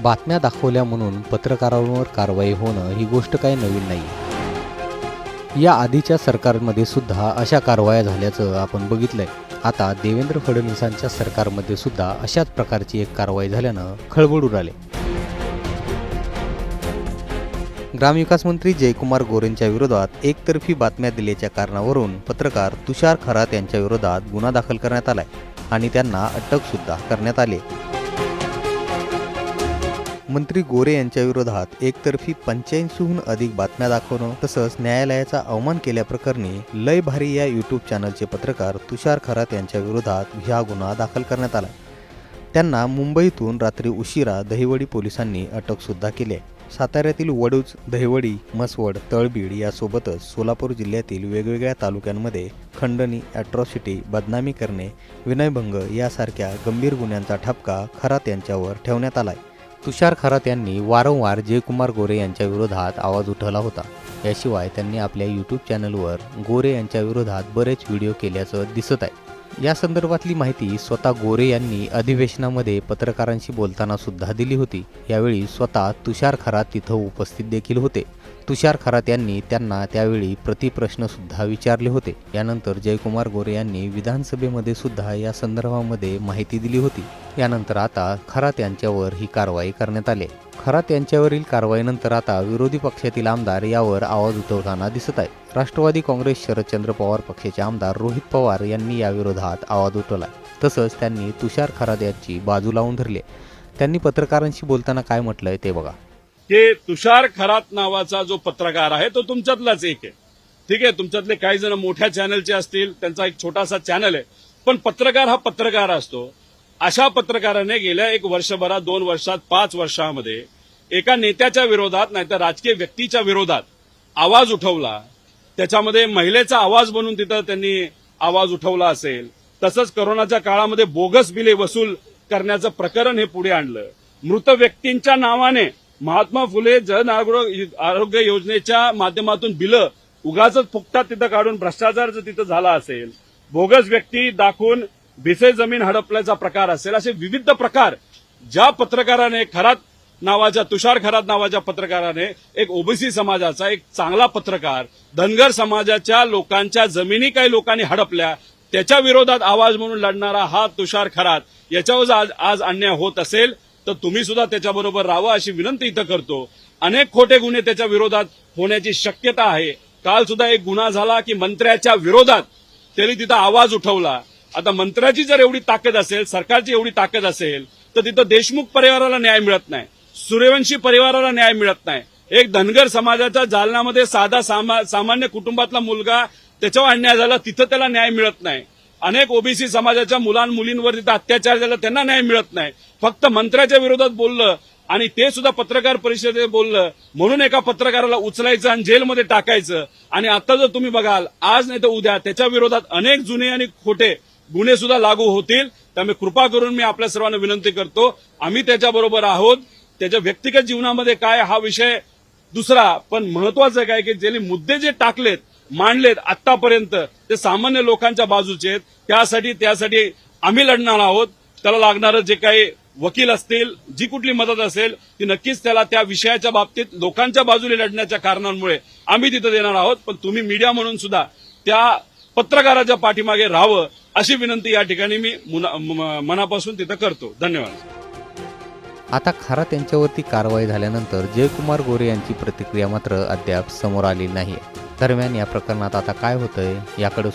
बातम्या दाखवल्या म्हणून पत्रकारांवर कारवाई होणं ही गोष्ट काही नवीन नाही। या आधीच्या सरकारमध्ये सुद्धा अशा कारवाया झाल्याचं आपण बघितलंय। आता देवेंद्र फडणवीसांच्या सरकारमध्ये सुद्धा अशाच प्रकारची एक कारवाई झाल्यानं खळबळ उडाली। ग्रामविकास मंत्री जयकुमार गोरेंच्या विरोधात एकतर्फी बातम्या दिल्याच्या कारणावरून पत्रकार तुषार खरात यांच्या विरोधात गुन्हा दाखल करण्यात आलाय आणि त्यांना अटक सुद्धा करण्यात आली। मंत्री गोरे यांच्या विरोधात एकतर्फी 85हून अधिक बातम्या दाखवणं तसंच न्यायालयाचा अवमान केल्याप्रकरणी लय भारी या यूट्यूब चॅनलचे पत्रकार तुषार खरात यांच्या विरोधात हा गुन्हा दाखल करण्यात आला। त्यांना मुंबईतून रात्री उशिरा दहिवडी पोलिसांनी अटक सुद्धा केली आहे। साताऱ्यातील वडूज, दहिवडी, म्हसवड, तळबीड यासोबतच सोलापूर जिल्ह्यातील वेगवेगळ्या तालुक्यांमध्ये खंडणी, ॲट्रॉसिटी, बदनामी करणे, विनयभंग यासारख्या गंभीर गुन्ह्यांचा ठपका खरात यांच्यावर ठेवण्यात आलाय। तुषार खरात यांनी वारंवार जयकुमार गोरे यांच्या विरोधात आवाज उठवला होता। याशिवाय त्यांनी आपल्या यूट्यूब चॅनलवर गोरे यांच्या विरोधात बरेच व्हिडिओ केल्याचं दिसत आहे। या संदर्भातली माहिती स्वतः गोरे यांनी अधिवेशनामध्ये पत्रकारांशी बोलताना सुद्धा दिली होती। यावेळी स्वतः तुषार खरात तिथं उपस्थित देखील होते। तुषार खरात यांनी त्यांना त्यावेळी प्रतिप्रश्न सुद्धा विचारले होते। यानंतर जयकुमार गोरे यांनी विधानसभेमध्ये सुद्धा या संदर्भामध्ये माहिती दिली होती। यानंतर आता खरात यांच्यावर ही कारवाई करण्यात आली। खरात यांच्यावरील कारवाईनंतर आता विरोधी पक्षातील आमदार यावर आवाज उठवताना दिसत आहे। राष्ट्रवादी काँग्रेस शरदचंद्र पवार पक्षाचे आमदार रोहित पवार यांनी या विरोधात आवाज उठवला। तसंच त्यांनी तुषार खरात यांची बाजू लावून धरली। त्यांनी पत्रकारांशी बोलताना काय म्हटलंय ते बघा। की तुषार खरात नावाचा जो पत्रकार आहे तो तुमच्यातलाच एक आहे। ठीक आहे, तुमच्यातले काही जण मोठ्या चॅनलचे असतील, त्यांचा एक छोटासा चॅनल आहे, पण पत्रकार हा पत्रकार असतो। अशा पत्रकाराने गेल्या 1 वर्षभरात, 2 वर्षात, 5 वर्षामध्ये एका नेत्याच्या विरोधात नाहीतर राजकीय व्यक्तीच्या विरोधात आवाज उठवला। त्याच्यामध्ये महिलेचा आवाज बनून तिथं त्यांनी आवाज उठवला असेल। तसंच कोरोनाच्या काळामध्ये बोगस बिले वसूल करण्याचं प्रकरण हे पुढे आणलं। मृत व्यक्तींच्या नावाने महात्मा फुले जन आरोग्य योजनेच्या माध्यमातून बिलं उगाच फुकटात तिथं काढून भ्रष्टाचार जर तिथं झाला असेल, बोगस व्यक्ती दाखवून भिसे जमीन हडपल्याचा प्रकार असेल, असे विविध प्रकार ज्या पत्रकाराने तुषार खरात नावाच्या पत्रकाराने एक ओबीसी समाजाचा एक चांगला पत्रकार, धनगर समाजाच्या लोकांच्या जमिनी काही लोकांनी हडपल्या त्याच्या विरोधात आवाज म्हणून लढणारा हा तुषार खरात याच्यावर आज अन्याय होत असेल तर तुम्ही सुद्धा त्याच्याबरोबर राहावं अशी विनंती इथं करतो। अनेक खोटे गुन्हे त्याच्या विरोधात होण्याची शक्यता आहे। काल सुद्धा एक गुन्हा झाला की मंत्र्याच्या विरोधात त्यांनी तिथं आवाज उठवला। आता मंत्र्याची जर एवढी ताकद असेल, सरकारची एवढी ताकद असेल तर तिथं देशमुख परिवाराला न्याय मिळत नाही, सूर्यवंशी परिवाराला न्याय मिळत नाही। एक धनगर समाजाच्या जालन्यामध्ये साधा सामान्य कुटुंबातला मुलगा त्याच्यावर अन्याय झाला, तिथं त्याला न्याय मिळत नाही। अनेक ओबीसी समाजाच्या मुलांमुलींवर तिथं अत्याचार झाला, त्यांना न्याय मिळत नाही। फक्त मंत्र्याच्या विरोधात बोललं आणि ते सुद्धा पत्रकार परिषदेत बोललं म्हणून एका पत्रकाराला उचलायचं आणि जेलमध्ये टाकायचं। आणि आता जर तुम्ही बघाल आज नाही तर उद्या त्याच्या विरोधात अनेक जुने आणि खोटे गुन्हे सुद्धा लागू होतील। त्यामुळे कृपा करून मी आपल्या सर्वांना विनंती करतो, आम्ही त्याच्याबरोबर आहोत। त्याच्या व्यक्तिगत जीवनामध्ये काय हा विषय दुसरा, पण महत्वाचं काय की ज्यांनी मुद्दे जे टाकलेत मांडलेत आतापर्यंत ते सामान्य लोकांच्या बाजूचे आहेत। त्यासाठी आम्ही लढणार आहोत। त्याला लागणारं जे काही वकील असतील, जी कुठली मदत असेल ती नक्कीच त्याला त्या विषयाच्या बाबतीत लोकांच्या बाजूने लढण्याच्या कारणांमुळे आम्ही तिथं देणार आहोत। पण तुम्ही मीडिया म्हणून सुद्धा त्या पत्रकाराच्या पाठीमागे राहावं अशी विनंती या ठिकाणी मी मनापासून तिथं करतो। धन्यवाद। आता खरात यांच्यावरती कारवाई झाल्यानंतर जयकुमार गोरे यांची प्रतिक्रिया मात्र अद्याप समोर आलेली नाही। दरम्यान या प्रकरणात आता काय होतंय याकडे